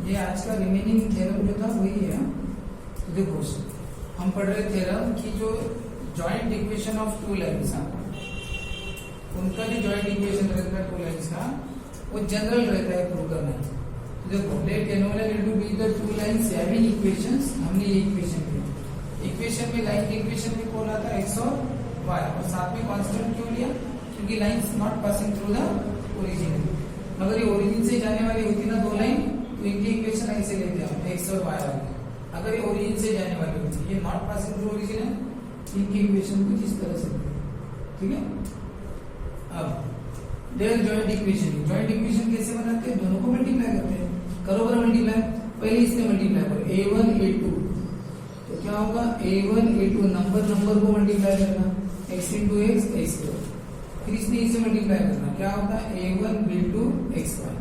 ये आज का रिमेनिंग थ्योरम जो था वही है। तो देखो हम पढ़ रहे थ्योरम की जो joint equation of two lines, उनका जो जॉइंट इक्वेशन रहता है टू लाइन्स का वो जनरल रहता है प्रूव करना। तो देखो let n1 to be the two lines having equations, हमने ये इक्वेशन लिया। इक्वेशन में लाइन के इक्वेशन में कौन आता है x और y, और साथ में कांस्टेंट क्यों लिया? क्योंकि lines not passing through the origin. अगर ये ओरिजिन से जाने वाली होती ना दो लाइन तो इनकी इक्वेशन ऐसे लेते हैं x और y वाली। अगर ये ओरिजिन से जाने वाली होती, ये नॉट पासिंग थ्रू ओरिजिन है, इनकी इक्वेशन कुछ इस तरह से, ठीक है। अब देयर जॉइंट इक्वेशन कैसे बनाते हैं? दोनों को मल्टीप्लाई करते हैं। करो बरा मल्टीप्लाई, पहले इससे मल्टीप्लाई करो a1 a2, तो क्या होगा a1 a2 नंबर को मल्टीप्लाई करना x into x x2, फिर इसने इसे मल्टीप्लाई करना क्या होता है a1 b2 xy,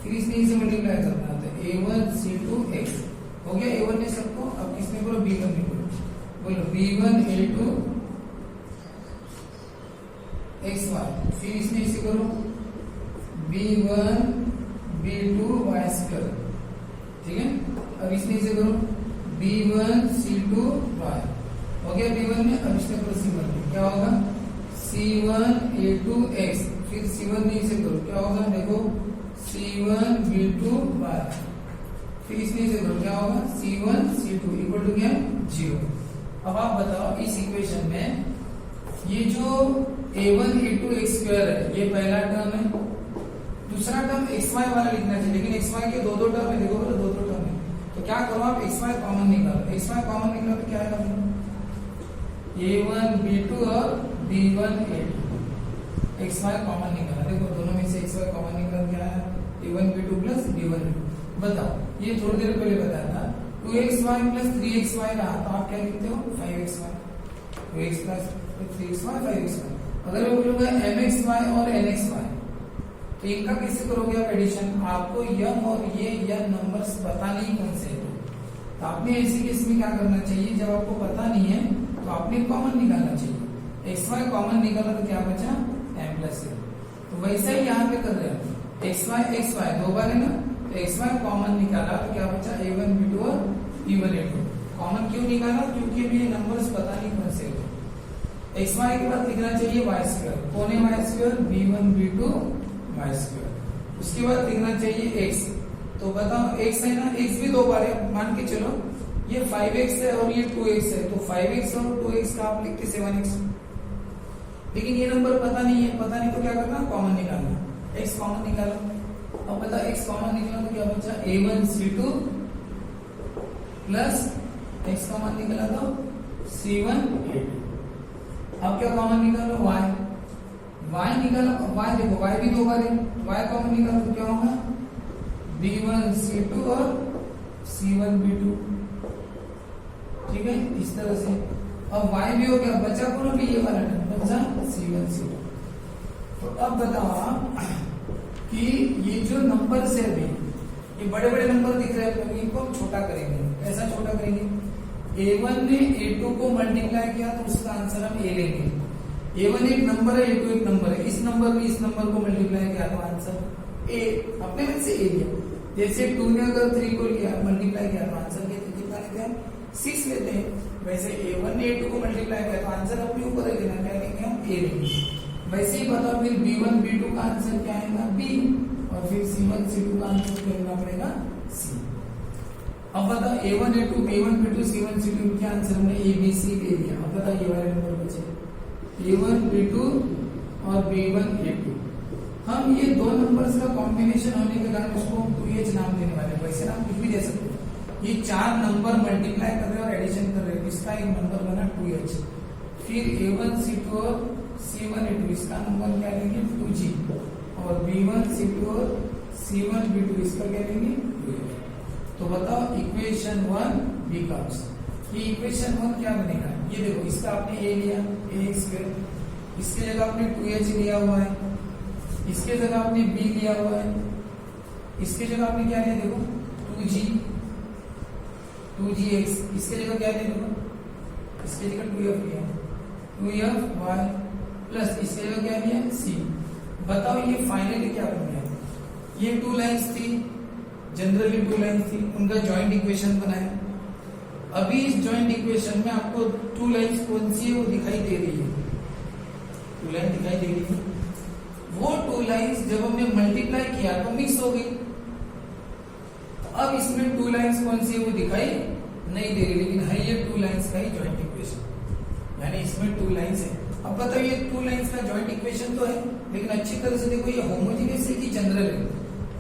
फिर इसने इसे मल्टीप्लाई करना था a1 c2 x। हो गया a1 ने सबको, अब किसने करो b1 में करो, बोलो b1 a2 xy, फिर इसने इसे करो b1 b2 y स्क्वायर, ठीक है। अब इसने इसे करो b1 c2 y, हो गया b1 में। अब इसने करो c1 में, क्या होगा c1 a2 x, फिर c1 में इसे करो क्या होगा देखो c1 b2 y, फिर इसमें इसे करो क्या होगा c1 c2 इक्वल टू क्या 0। अब आप बताओ इस इक्वेशन में ये जो a1 a2 x स्क्वायर है ये पहला टर्म है, दूसरा टर्म xy वाला लिखना चाहिए, लेकिन xy के दो टर्म है, देखो दो टर्म है। तो क्या करो आप xy कॉमन निकालो, xy कॉमन निकालो तो क्या आएगा a1 b2 और b1 a2, xy कॉमन निकाला, देखो दोनों में से xy कॉमन निकाल क्या है a1 b2 plus b1 a2। बताओ ये थोड़ी देर पहले बताया था 2xy प्लस 3xy रहा, तो आप क्या लिखते हो 5xy, 2x plus 3xy 5xy। अगर मैं बोलूंगा mxy और nxy तो इनका कैसे करोगे आप एडिशन? आपको यम और ये नंबर्स पता नहीं कौन से है, तो आपने ऐसी केस में क्या करना चाहिए, जब आपको पता नहीं है तो आपने कॉमन निकालना चाहिए। xy कॉमन निकाला तो क्या बचा m प्लस a। तो वैसा ही यहाँ पे कर रहे हैं xy दो बार है ना, तो xy कॉमन निकाला तो क्या बचा a1 b2 और b1 a2। कॉमन क्यों निकाला? क्योंकि ये नंबर्स पता नहीं कौन से है। xy के बाद लिखना चाहिए y स्क्वायर, कौन है y square b1 b2 y square, उसके बाद लिखना चाहिए x। तो बताओ x है ना, x भी दो बार है, मान के चलो ये 5x है और ये 2x है, तो 5x और 2x का आप लिखते 7x, लेकिन ये नंबर पता नहीं है, पता नहीं तो क्या करना कॉमन निकालना, x कॉमन निकालो। अब बता x कॉमन निकाला तो क्या बचा a1 c2 plus x common निकाला तो c1 a2। अब क्या कॉमन निकालो y निकालो, y देखो y भी दो बार है, y कॉमन निकालो तो क्या होगा b1 c2 और c1 b2, ठीक है इस तरह से। अब y भी हो गया, बचा कौन भी ये वाला बचा c1 c2। तो अब बताओ आप कि ये जो नंबर से अभी ये बड़े बड़े नंबर दिख रहे हैं, इनको हम छोटा करेंगे। ऐसा छोटा करेंगे, a1 ने a2 को मल्टीप्लाई किया तो उसका आंसर हम a लेंगे। a1 एक नंबर है, a2 एक नंबर है, इस नंबर में इस नंबर को मल्टीप्लाई किया तो आंसर a, अपने मन से a लिया। जैसे 2 ने अगर 3 को लिया मल्टीप्लाई किया तो आंसर कितना लेते हैं 6 लेते हैं। वैसे a1 ने a2 को मल्टीप्लाई किया तो आंसर अपने ऊपर है देना, क्या लेंगे हम a लेंगे। वैसे ही बताओ फिर b1 b2 का आंसर क्या आएगा b, और फिर c1 c2 का आंसर क्या लेना पड़ेगा c। अब बताओ a1 a2 b1 b2 c1 c2 इनके आंसर हमने a b c ले लिया। अब बताओ ये वाले नंबर बचे a1 b2 और b1 a2। हम ये दो नंबर्स का कॉम्बिनेशन होने के कारण उसको 2h नाम देने वाले, वैसे नाम कुछ भी दे सकते हो। ये चार नंबर मल्टीप्लाई कर रहे हैं और एडिशन कर रहे हैं, इसका एक नंबर बना 2h। फिर a1 c2 और c1 a2 इसका नंबर क्या लेंगे 2g, और b1 c2 और c1 b2 इसका क्या लेंगे 2h। तो बताओ इक्वेशन 1 बिकम्स, ये इक्वेशन 1 क्या बनेगा, ये देखो इसका आपने a लिया ax स्क्वायर, इसके जगह आपने 2h लिया हुआ है, इसके जगह आपने b लिया हुआ है, इसके जगह आपने क्या लिया देखो 2gx, इसके जगह क्या लिया देखो, इसके जगह 2f लिया 2f y प्लस इसके जगह क्या लिया c। बताओ ये फाइनली क्या बन गया, ये 2 लाइन्स थी, जनरली टू लाइन थी, उनका जॉइंट इक्वेशन बनाया। अभी इस जॉइंट इक्वेशन में आपको टू लाइन्स कौन सी है वो दिखाई दे रही है, टू लाइन दिखाई दे रही है। वो टू लाइन्स जब हमने मल्टीप्लाई किया तो मिक्स हो गई। तो अब इसमें टू लाइन्स कौन सी है वो दिखाई नहीं दे रही, लेकिन है ये टू लाइन्स का ही जॉइंट इक्वेशन, यानी इसमें टू लाइन्स है। अब बताओ ये टू लाइन्स का जॉइंट इक्वेशन तो है, लेकिन अच्छी तरह से देखो ये होमोजेनियस है कि जनरल है।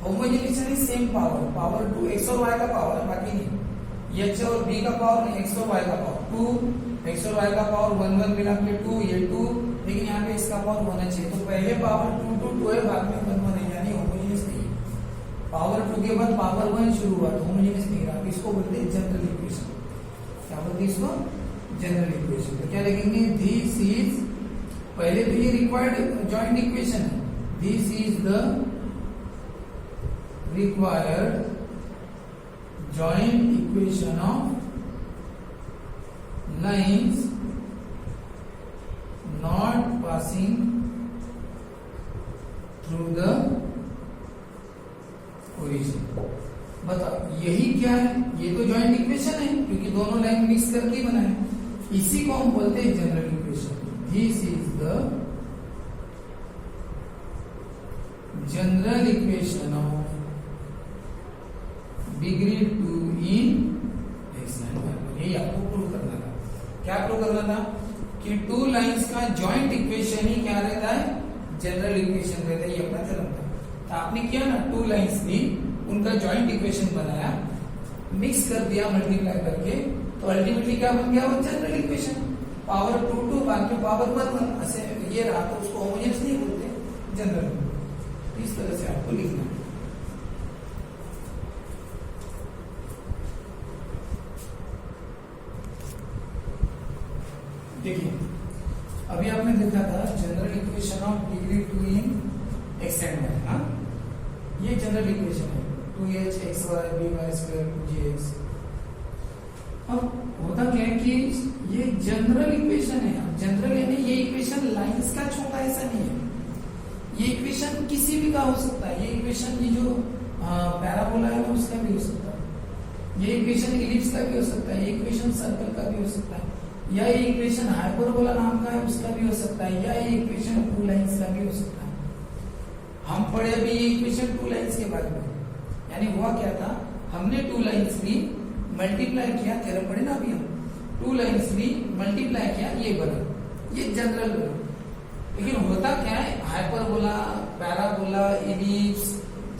होमोजेनियस यानी same power, power to x और वाई का पावर है, बाकी नहीं। एच और बी का पावर नहीं, एक्स और वाई का पावर टू, एक्स और वाई का पावर 1 1 मिला के 2, ये 2, लेकिन यहाँ पे इसका पावर होना चाहिए। तो पहले पावर 2 2 2 है, बाद में 1 1 है, यानी होमोजेनियस नहीं है। पावर 2 के बाद पावर 1 शुरू हुआ तो होमोजेनियस नहीं रहा। इसको बोलते हैं जनरल इक्वेशन। क्या बोलते हैं इसको? General equation. तो क्या लिखेंगे? दिस इज, पहले तो ये रिक्वायर्ड जॉइंट इक्वेशन है, this is the required joint equation of lines not passing through the origin। बताओ यही क्या है? ये तो जॉइंट इक्वेशन है क्योंकि दोनों लाइन मिक्स करके बना है। इसी को हम बोलते हैं general equation. This is the general equation of degree 2 in x line. यही आपको प्रूव करना था। क्या प्रूव करना था? कि टू लाइंस का जॉइंट इक्वेशन ही क्या रहता है? जनरल इक्वेशन रहता है। ये अपना चलन था। तो आपने किया ना, टू लाइंस थी, उनका जॉइंट इक्वेशन बनाया, मिक्स कर दिया मल्टीप्लाई करके, तो अल्टीमेटली क्या बन गया? वो जनरल इक्वेशन। पावर 2 2 बाद में पावर 1 1 ऐसे ये रहा, तो उसको होमोजेनियस नहीं बोलते, जनरल। इस तरह से आपको लिखना है। देखिए अभी आपने देखा था general equation of degree 2 in x and y. हाँ, ये जनरल इक्वेशन है 2h x y b y square 2gx। अब होता क्या है कि ये जनरल इक्वेशन है। जनरल यानी ये इक्वेशन लाइंस का छोटा ऐसा नहीं है, ये इक्वेशन किसी भी का हो सकता है। ये इक्वेशन ये जो पैराबोला है ना उसका भी हो सकता है, ये इक्वेशन इलिप्स का भी हो सकता है, ये इक्वेशन सर्कल का भी हो सकता है, या ये इक्वेशन हाइपरबोला नाम का है उसका भी हो सकता है, या ये इक्वेशन टू लाइंस का भी हो सकता है। हम पढ़े अभी ये इक्वेशन टू लाइंस के बारे में, यानी हुआ क्या था, हमने टू लाइंस भी मल्टीप्लाई किया, तेरह पढ़े ना अभी हम, टू लाइंस भी मल्टीप्लाई किया, ये बना, ये जनरल बना। लेकिन होता क्या है, हाइपरबोला, पैराबोला, इलिप्स,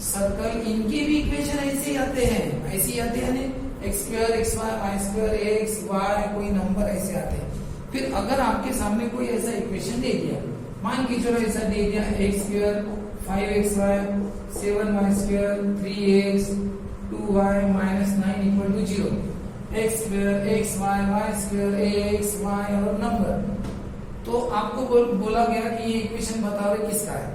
सर्कल, इनके भी इक्वेशन ऐसे ही आते हैं, ऐसे ही आते हैं, x square x y, y square x y, कोई नंबर ऐसे आते हैं। फिर अगर आपके सामने कोई ऐसा इक्वेशन दे दिया, मान के चलो ऐसा दे दिया, x square 5xy 7y square 3x 2y minus 9 equal to 0, x square x y, y square x y और नंबर, तो आपको बोला गया कि ये इक्वेशन बताओ किसका है।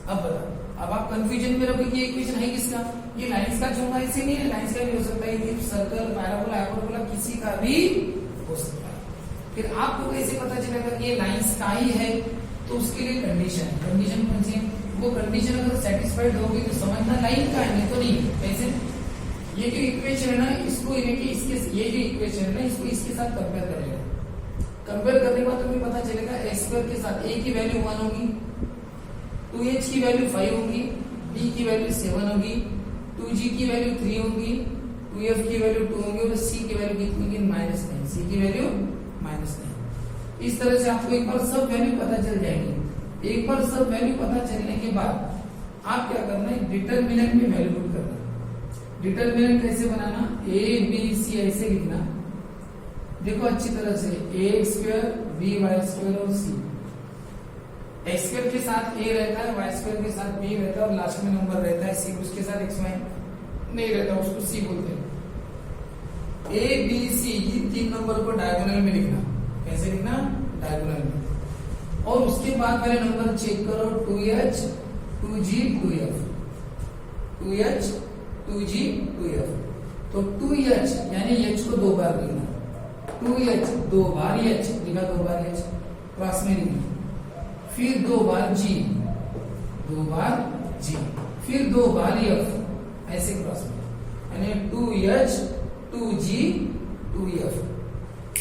अब बताओ, अब आप कंफ्यूजन में रहोगे कि ये इक्वेशन है किसका। ये लाइंस का चुंगा ऐसे नहीं है, लाइंस का भी हो सकता है, सर्कल, पैराबोला, हाइपरबोला, किसी का भी हो सकता है। फिर आपको कैसे पता चलेगा कि ये लाइंस का ही है? तो उसके लिए कंडीशन है। कंडीशन कौन सी है? वो कंडीशन अगर सेटिस्फाइड होगी तो समझना लाइन का है, नहीं तो नहीं है। कैसे? ये जो इक्वेशन है ना, इसको इसके, ये जो इक्वेशन है ना, इसको इसके साथ कंपेयर करेगा। कंपेयर करने के बाद तुम्हें पता चलेगा एक्स स्क्वायर के साथ a की वैल्यू 1 होगी, 2h की वैल्यू 5 होगी, b की वैल्यू 7 होगी, 2g की वैल्यू 3 होगी, 2f की वैल्यू 2 होगी और c की वैल्यू कितनी होगी? -9। c की वैल्यू -9। इस तरह से आपको एक बार सब वैल्यू पता चल जाएगी। एक बार सब वैल्यू पता चलने के बाद आप क्या करना है, डिटरमिनेंट में वैल्यू पुट करना। डिटरमिनेंट कैसे बनाना? a b c ऐसे लिखना, देखो अच्छी तरह से, a square b y square और c। एक्स स्क्वायर के साथ a रहता है, y स्क्वायर के साथ b रहता है और लास्ट में नंबर रहता है c, उसके साथ x y नहीं रहता, उसको c बोलते हैं। a b c ये तीन नंबर को डायगोनल में लिखना। कैसे लिखना? डायगोनल में। और उसके बाद वाले नंबर चेक करो, 2h 2g 2f, 2h 2g 2f। तो 2h यानी h को दो बार लिखना, 2h दो बार h लिखा, दो बार h क्रॉस में लिखना, फिर दो बार g, दो बार g, फिर दो बार f ऐसे क्रॉस में, यानी 2h 2g 2f।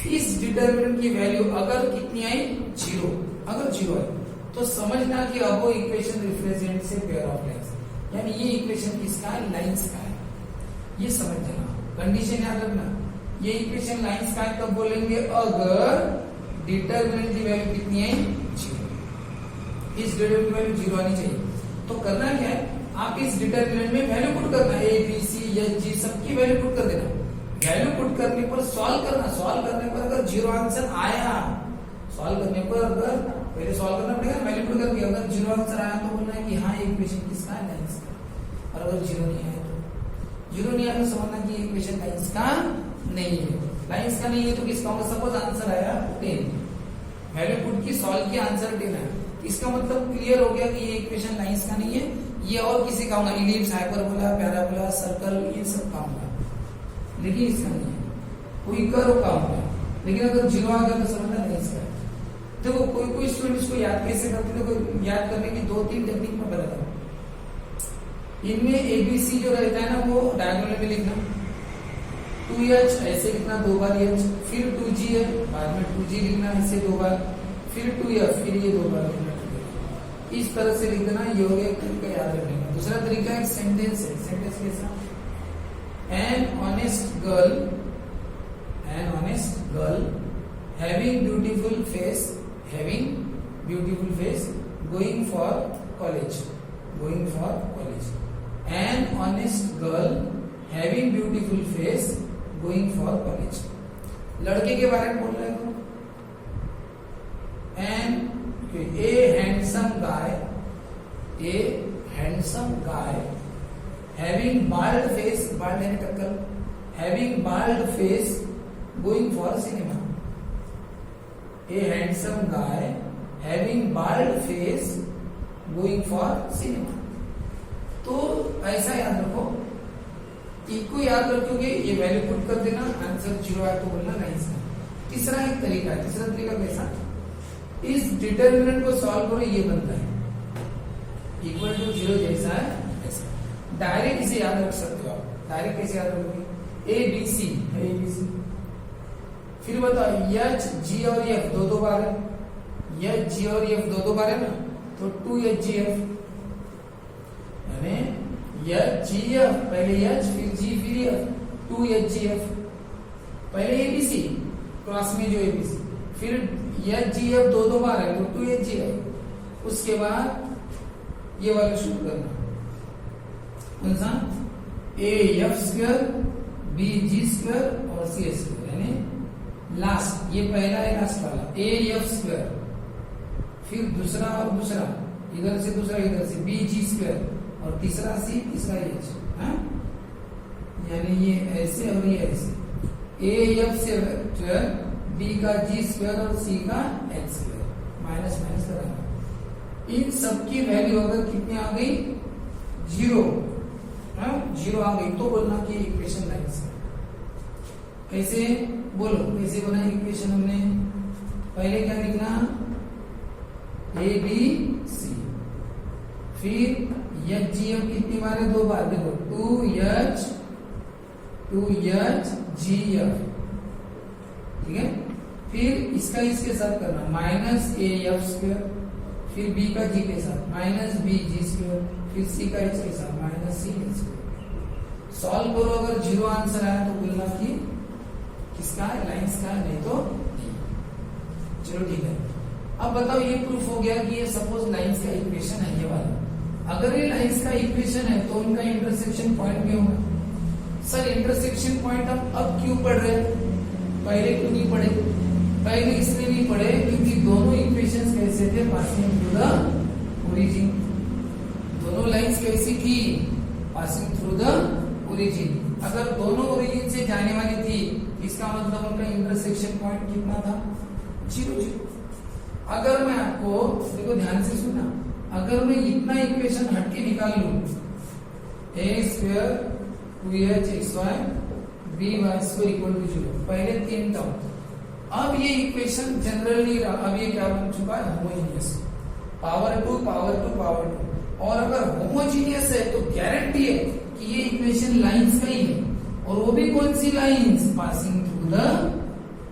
इस डिटरमिनेंट की वैल्यू अगर कितनी आई 0, अगर 0 आई तो समझना कि अब वो इक्वेशन रिप्रेजेंट से पेयर ऑफ लाइंस, यानी ये इक्वेशन किसका है, लाइंस का है। ये समझ जाना, कंडीशन याद रखना, ये इक्वेशन लाइंस का है। तब बोलेंगे अगर डिटरमिनेंट की वैल्यू कितनी है 0, इस डिटरमिनेंट की वैल्यू 0 आनी चाहिए। तो करना क्या है, आप इस डिटरमिनेंट में वैल्यू पुट करना, A B C H G सबकी वैल्यू पुट कर देना। वैल्यू पुट करने पर सॉल्व करना, सॉल्व करने पर अगर 0 आंसर आया, सॉल्व करने पर अगर पहले सॉल्व करना पड़ेगा, वैल्यू पुट करके अगर 0 आंसर आया तो बोलना है कि हाँ ये इक्वेशन किसका है, लाइंस का। और अगर 0 नहीं आया तो 0 नहीं आया तो समझना कि इक्वेशन लाइंस का नहीं है। लाइंस का नहीं है तो किसका होगा, सपोज आंसर आया 10, वैल्यू पुट की सॉल्व की आंसर 10 है, इसका मतलब क्लियर हो गया कि ये इक्वेशन लाइंस का नहीं है, ये और किसी का होगा, इलिप्स, हाइपरबोला, पैराबोला, सर्कल, ये सब का होगा, लेकिन इसका नहीं है। कोई कर्व का होगा, लेकिन अगर 0 आ गया तो समझना नहीं इसका। देखो कोई स्टूडेंट इसको याद कैसे करते, देखो याद करने की 2-3 टेक्निक में बताता हूँ। इनमें एबीसी जो रहता है ना वो डायगोनल में लिखना, 2h ऐसे लिखना 2 बार h, फिर 2g है बाद में 2g लिखना ऐसे 2 बार, फिर 2f, फिर ये 2 बार लिखना। इस तरह से लिख देना, ये हो गया एक तरीका याद रखने का। दूसरा तरीका एक सेंटेंस है, सेंटेंस कैसा, an honest girl having beautiful face going for college, an honest girl having beautiful face going for college। लड़के के बारे में बोल रहे हो, a handsome guy having bald face, bald यानी टक्कल, having bald face going for cinema। A handsome guy having bald face going for cinema। तो ऐसा याद रखो, इनको याद रखोगे, ये वैल्यू पुट कर देना, आंसर 0 आया तो बोलना लाइंस का। तीसरा एक तरीका है, तीसरा तरीका कैसा, इस डिटरमिनेंट को सॉल्व करो, ये बनता है इक्वल टू 0 जैसा है ऐसा। डायरेक्ट इसे याद रख सकते हो आप, डायरेक्ट कैसे याद रखोगे, ए बी सी है, ए बी सी, फिर बताओ एच जी और एफ 2-2 बार है, एच जी और एफ 2-2 बार है ना, तो 2HGF, यानी एच जी एफ, पहले एच फिर जी फिर एफ, 2HGF, पहले एबीसी क्रॉस में जो एबीसी, फिर HGF 2-2 बार है तो 2HGF, उसके बाद ये वाला शुरू करना, कौन सा, AF² BG² और CS², यानी लास्ट, ये पहला है लास्ट वाला AF², फिर दूसरा और दूसरा, इधर से दूसरा इधर से BG² और तीसरा C, तीसरा H, यानी ये ऐसे और ये ऐसे, AF² B का G² और C का H², माइनस माइनस कराना। इन सबकी वैल्यू अगर कितनी आ गई 0, 0 आ गई तो बोलना कि इक्वेशन लाइंस है। कैसे बोलो, कैसे बना इक्वेशन, हमने पहले क्या लिखना, ए बी सी, फिर एच जी एफ कितनी बार है, 2 बार, देखो 2H GF, ठीक है। फिर इसका इसके साथ करना, माइनस AF², फिर B का G के साथ माइनस BG², फिर C का H के साथ माइनस CH²। सॉल्व करो, अगर 0 आंसर आया तो बोलना कि किसका है, लाइंस का है, नहीं तो चलो ठीक है। अब बताओ, ये प्रूफ हो गया कि ये सपोज लाइंस का इक्वेशन है, ये वाला। अगर ये लाइंस का इक्वेशन है तो उनका इंटरसेक्शन पॉइंट भी होगा। सर इंटरसेक्शन पॉइंट हम अब क्यों पढ़ रहे हैं, पहले क्यों नहीं पढ़े? पहले इसलिए नहीं पढ़े क्योंकि दोनों इक्वेशंस कैसे थे, पासिंग थ्रू द ओरिजिन। दोनों लाइंस कैसी थी, पासिंग थ्रू द ओरिजिन। अगर दोनों ओरिजिन से जाने वाली थी, इसका मतलब उनका इंटरसेक्शन पॉइंट कितना था, 0 0। अगर मैं आपको, देखो ध्यान से सुनना, अगर मैं इतना इक्वेशन हटके निकाल लूं, A² 2HXY BY² equal to 0, पहले 3 टर्म, अब ये इक्वेशन जनरल नहीं रहा, अब ये क्या बन चुका है, होमोजीनियस, पावर 2 पावर 2 पावर 2। और अगर होमोजीनियस है तो गारंटी है कि ये equation opposite lines passing through the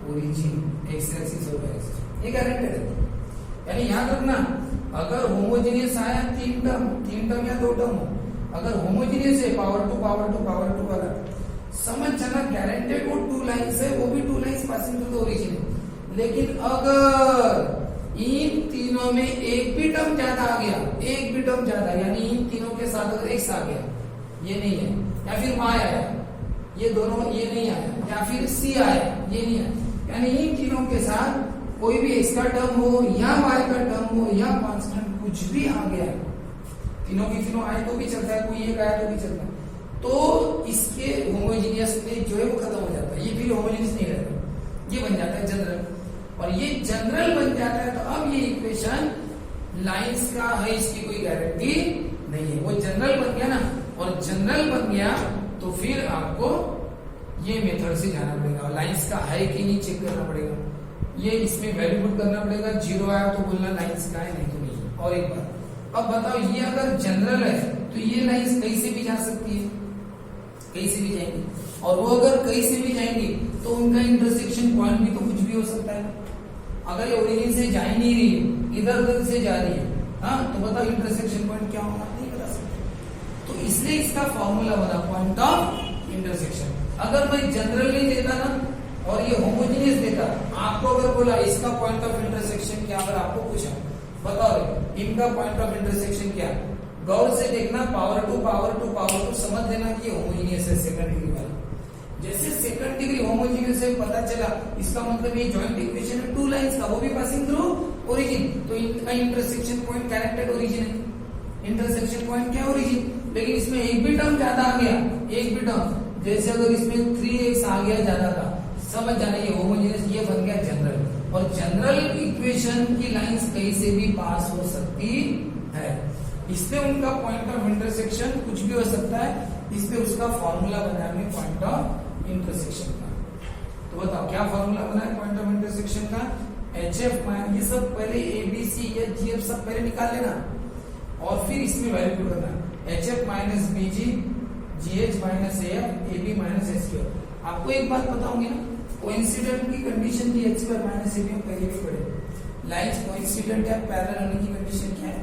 origin, x axis और y axis, ये गारंटेड है। यानी याद रखना, अगर होमोजेनियस आया तीन टर्म या दो टर्म हो, अगर होमोजेनियस है पावर टू वाला, समझ जाना गारंटेड वो टू लाइंस है, वो भी two lines passing through the origin है। लेकिन अगर इन तीनों में एक भी टर्म ज्यादा आ गया, एक भी टर्म ज्यादा, यानी इन तीनों के साथ अगर x आ गया, ये नहीं है, या फिर y आया, ये दोनों ये नहीं आया, या फिर c आया, ये नहीं आया, यानी इन तीनों के साथ कोई भी x का टर्म हो या y का टर्म हो या कांस्टेंट कुछ भी आ गया, तीनों की तीनों आए तो भी चलता है, कोई एक आया तो भी चलता है, तो इसके होमोजेनियस में जो है वो खत्म हो जाता है, ये फिर होमोजेनियस नहीं रहता, ये बन जाता है जनरल। और ये जनरल बन जाता है तो अब ये इक्वेशन लाइंस का है, इसकी कोई गारंटी नहीं है, वो जनरल बन गया ना, और जनरल बन गया तो फिर आपको ये मेथड से जाना पड़ेगा, लाइंस का है कि नहीं चेक करना पड़ेगा, ये इसमें वैल्यू पुट करना पड़ेगा, जीरो आया तो बोलना लाइंस का है, नहीं तो नहीं। और एक बात अब बताओ, ये अगर जनरल है तो ये लाइंस कहीं से भी जा सकती है, कहीं से भी जाएंगी, और वो अगर कहीं से भी जाएंगी तो उनका इंटरसेक्शन पॉइंट भी तो कुछ भी हो सकता है। अगर ये ओरिजिन से जा ही नहीं रही है, इधर उधर से जा रही है, हाँ, तो बताओ इंटरसेक्शन पॉइंट क्या होगा, नहीं बता सकते। तो इसलिए इसका फॉर्मूला बना पॉइंट ऑफ इंटरसेक्शन। अगर मैं जनरल नहीं देता ना और ये होमोजेनियस देता, आपको अगर बोला इसका पॉइंट ऑफ इंटरसेक्शन क्या, अगर आपको पूछा बताओ इनका पॉइंट ऑफ इंटरसेक्शन क्या, गौर से देखना, पावर टू समझ लेना कि होमोजेनियस है सेकंड डिग्री वाला। जैसे सेकंड डिग्री होमोजेनियस है पता चला, इसका मतलब ये जॉइंट इक्वेशन है टू लाइंस का, वो भी पासिंग थ्रू ओरिजिन, तो इनका इंटरसेक्शन पॉइंट कनेक्टेड ओरिजिन है, इंटरसेक्शन पॉइंट क्या ओरिजिन। लेकिन इसमें एक भी टर्म ज्यादा आ गया, एक भी टर्म, जैसे अगर इसमें 3x आ गया ज्यादा का, समझ जाना ये होमोजेनियस, ये बन गया जनरल। और जनरल इक्वेशन की लाइंस कहीं से भी पास हो सकती है, इससे उनका पॉइंट ऑफ इंटरसेक्शन कुछ भी हो सकता है, इसलिए उसका फॉर्मूला बनाया हमने पॉइंट ऑफ इंटरसेक्शन का। तो बताओ क्या फॉर्मूला बना है पॉइंट ऑफ इंटरसेक्शन का, HF माइनस, ये सब पहले ABC या GF सब पहले निकाल लेना और फिर इसमें वैल्यू पुट करना, HF minus BG, GH minus AF, AB minus SQ। आपको एक बात बताऊंगी ना, कोइंसिडेंट की कंडीशन थी h स्क्वायर माइनस AB, पहले भी पढ़े, लाइंस कोइंसिडेंट या पैरेलल होने की कंडीशन क्या है,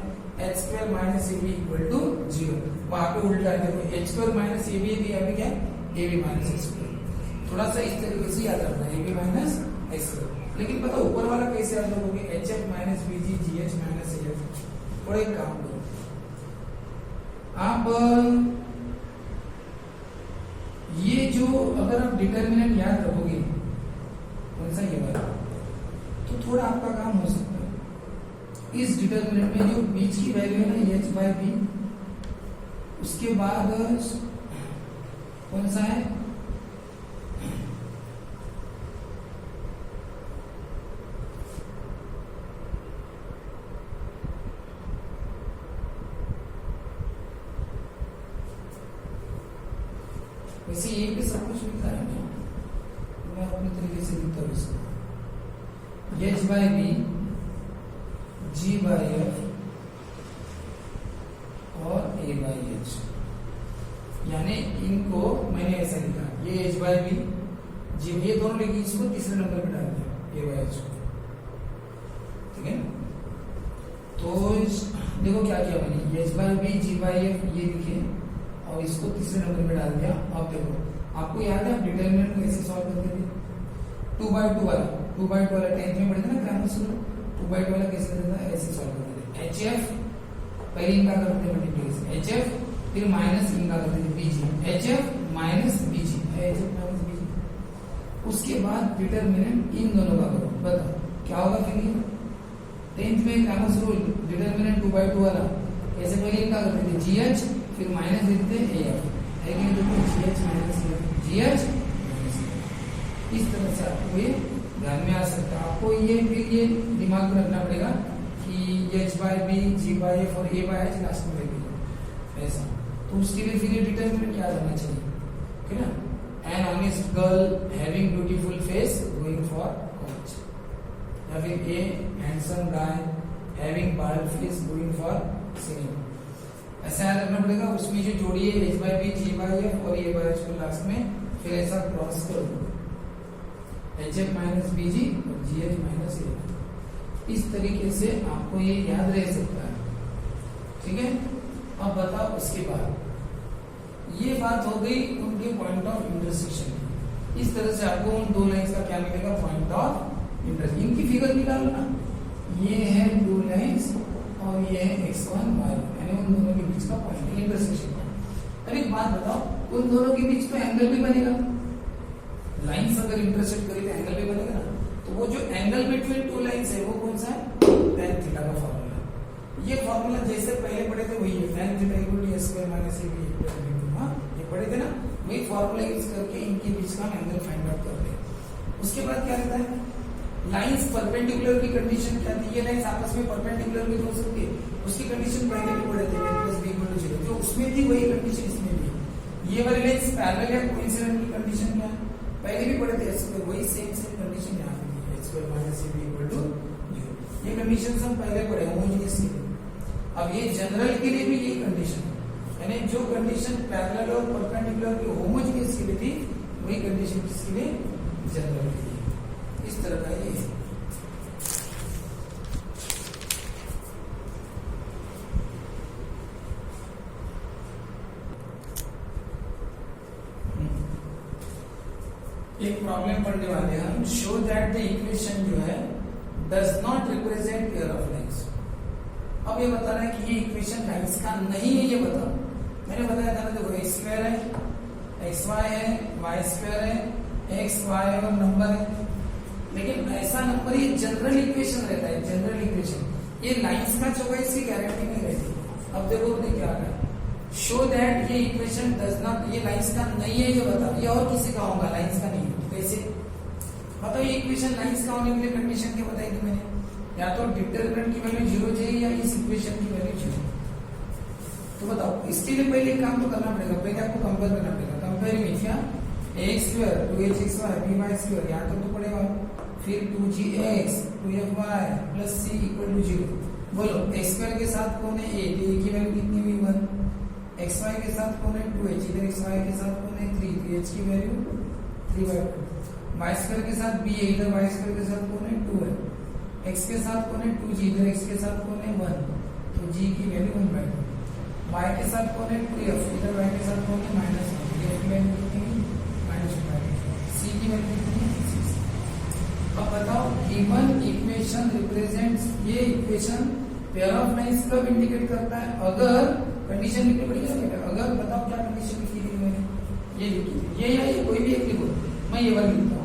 h square minus AB equal to 0। वहां पे उल्टा है, देखो h स्क्वायर माइनस AB भी अभी क्या है AB माइनस x स्क्वायर, थोड़ा सा इस तरीके से याद रखना AB माइनस x स्क्वायर। लेकिन पता ऊपर वाला कैसे याद रखोगे, HF minus BG, GH minus AF। थोड़ा एक काम करो आप, ये जो अगर आप डिटर्मिनेंट याद रखोगे कौन सा ये वाला, तो थोड़ा आपका काम हो सकता है। इस डिटर्मिनेंट में जो बीच की वैल्यू है ना h बाय बी, उसके बाद कौन सा है, वैसे ये भी सब कुछ लिखा है, मैं अपने तरीके से लिखता हूँ इसको, h by b, g by f और a बाय h, यानी इनको मैंने ऐसा लिखा, ये h बाय बी, g, ये दोनों लिखी, इसको तीसरे नंबर पे डाल दिया a बाय h को, ठीक है। तो देखो क्या किया मैंने, h by b, g by f ये लिखे और इसको तीसरे नंबर पे डाल दिया। अब देखो आपको याद है डिटरमिनेंट को कैसे सॉल्व करते थे, 2 बाय 2 वाला 10th में पढ़े थे ना ग्रामर में, 2 बाय 2 वाला कैसे करता है, ऐसे सॉल्व करते थे। HF पहले इनका करते थे मल्टीप्लिकेशन, HF फिर माइनस इनका करते थे BG, HF minus BG, HF minus BG, उसके बाद डिटरमिनेंट इन दोनों का करो, बताओ क्या होगा फिर ये 10th में ग्रामर रूल, डिटरमिनेंट 2 बाय 2 वाला ऐसे पहले इनका करते थे GH, फिर माइनस देते हैं AF, है कि देखो GH माइनस GH, इस तरह से आपको ये ध्यान में आ सकता है। आपको ये फिर ये दिमाग में रखना पड़ेगा कि h by b, g by f और a बाय h लास्ट में लगेगा ऐसा, तो उसके लिए फिर ये डिटरमिनेंट क्या होना चाहिए, ठीक है ना, an honest girl having beautiful face going for college, या फिर a handsome guy having bald face going for cinema, ऐसा याद रखना पड़ेगा। उसमें जो जोड़ी है h by b, g by f और a बाय h को लास्ट में फिर ऐसा क्रॉस कर दो, HF माइनस BG और GH माइनस A। इस तरीके से आपको ये याद रह सकता है, ठीक है। अब बताओ उसके बाद ये बात हो गई उनके पॉइंट ऑफ इंटरसेक्शन की। इस तरह से आपको उन दो लाइंस का क्या मिलेगा, पॉइंट ऑफ इंटरसेक्शन। इनकी फिगर निकालो ना, ये है दो लाइंस और ये है x1 y1, यानी उन दोनों के बीच का पॉइंट इंटरसेक्शन पॉइंट। अब एक बात बताओ, उन दोनों के बीच तो एंगल भी बनेगा, लाइंस अगर इंटरसेक्ट करें तो एंगल भी बनेगा ना। तो वो जो एंगल बिटवीन टू लाइंस है वो कौन सा है, tan थीटा का फॉर्मूला। ये फॉर्मूला जैसे पहले पढ़े थे वही है, tan theta equal to a square minus ab। हां ये पढ़े थे ना, वही फॉर्मूला यूज करके इनके बीच का एंगल फाइंड आउट करते हैं। उसके बाद क्या रहता है, लाइंस परपेंडिकुलर की कंडीशन क्या थी, ये लाइंस आपस में परपेंडिकुलर भी हो सकती है, उसकी कंडीशन पहले भी पढ़े थे, प्लस b इक्वल टू 0, जो उसमें थी वही कंडीशन इसमें भी। ये वाली लाइंस पैरेलल या कोइंसिडेंट की कंडीशन क्या है, पहले भी पढ़े थे, इसमें वही सेम कंडीशन यहाँ पे है, h square minus ab equal to 0। ये कंडीशन हम पहले पढ़े होमोजेनियस के लिए। अब ये जनरल के लिए भी यही कंडीशन है, यानी जो कंडीशन पैरेलल और परपेंडिकुलर की होमोजेनियस के लिए थी वही कंडीशन किसके लिए, जनरल के लिए। इस तरह का ये है। एक प्रॉब्लम पढ़ने वाले हैं हम, शो दैट द इक्वेशन जो है does not represent pair of lines. अब ये बता रहा है कि ये इक्वेशन लाइंस का नहीं है, ये बताओ। मैंने बताया था ना, देखो x स्क्वायर है, xy है, y स्क्वायर है, x y और नंबर है, लेकिन ऐसा नंबर ये जनरल इक्वेशन रहता है, जनरल इक्वेशन। ये लाइंस का चॉइस की गारंटी नहीं रहती। अब देखो उसने क्या कहा, शो दैट ये इक्वेशन डज नॉट, ये लाइंस का नहीं है, ये बताओ। ये और किसी का होगा, लाइंस का नहीं है, कैसे बताओ। ये इक्वेशन लाइंस का होने के लिए कंडीशन क्या बताई थी मैंने, या तो डिटरमिनेंट की वैल्यू 0 चाहिए या इस इक्वेशन की वैल्यू 0। तो बताओ, इसके लिए पहले काम तो करना पड़ेगा, पहले आपको कंपेयर करना पड़ेगा। कंपेयरिंग क्या, x square 2hxy by square, यहाँ तक तो पड़ेगा, फिर 2gx 2fy plus c equal to 0। बोलो x स्क्वायर के साथ कौन है a, तो a की वैल्यू कितनी हुई 1, xy के साथ कौन है 2h, इधर xy के साथ कौन है 3, तो h की वैल्यू 3/2। y स्क्वायर के साथ b है, इधर y स्क्वायर के साथ कौन है 2 है, x के साथ कौन है 2g, इधर x के साथ कौन है 1, तो g की वैल्यू 1/2। y के साथ कौन है 2f, इधर y के साथ कौन है -1, f की वैल्यू कितनी है -1/2, c की वैल्यू कितनी है 6। अब बताओ, गिवन इक्वेशन रिप्रेजेंट्स, ये इक्वेशन पेयर ऑफ लाइंस कब इंडिकेट करता है, अगर कंडीशन लिखनी पड़ेगी ना बेटा। अगर बताओ क्या कंडीशन लिखी थी मैंने, ये लिखी थी, ये या ये कोई भी एक लिखो, मैं ये वाली लिखता हूँ।